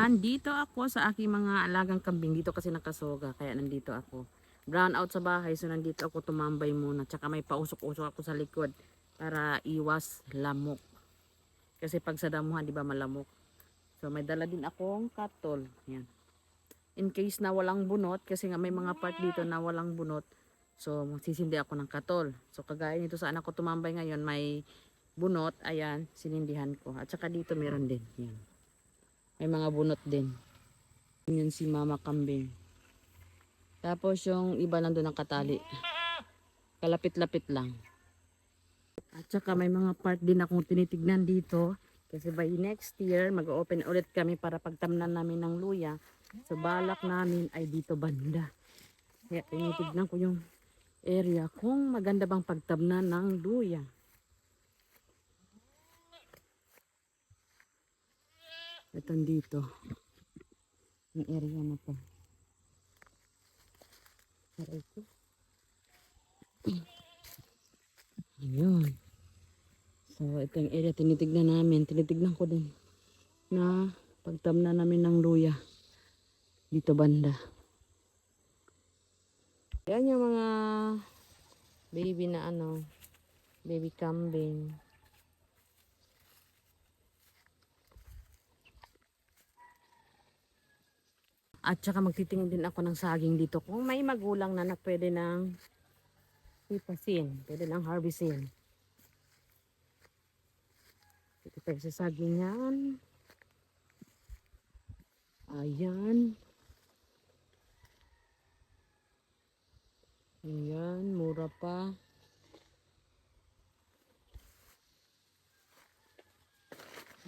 Nandito ako sa aking mga alagang kambing. Dito kasi nakasoga. Kaya nandito ako. Brown out sa bahay. So nandito ako tumambay muna. Tsaka may pausok-usok ako sa likod. Para iwas lamok. Kasi pag sa damuhan, di ba malamok. So may dala din akong katol. Yan. In case na walang bunot. Kasi nga may mga part dito na walang bunot. So sisindi ako ng katol. So kagaya nito sa anak ko tumambay ngayon. May bunot. Ayan. Sinindihan ko. At saka dito meron din. Yan. May mga bunot din. Yun si mama kambing. Tapos yung iba nandun ang katali. Kalapit-lapit lang. At saka may mga part din akong tinitignan dito. Kasi by next year, mag-open ulit kami para pagtamnan namin ng luya. So balak namin ay dito banda. Kaya tinitignan ko yung area kung maganda bang pagtamnan ng luya. Ito dito. Yung area na to. Ito. Ayun. So, ito yung area tinitignan namin. Tinitignan ko din na pagtamnan namin ng luya. Dito banda. Yan yung mga baby na baby kambing. At saka magtitingin din ako ng saging dito kung may magulang na pwede nang ipasin, pwede nang harvestin. Ito tayo sa saging yan. Ayan. Ayan, mura pa.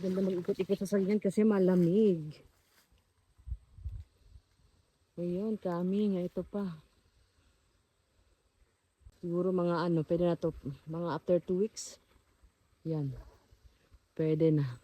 Ganda mag-ikot-ikot sa saging kasi malamig. Ayun, kami nga ito pa. Siguro mga pwede na to, mga after 2 weeks. Yan. Pwede na.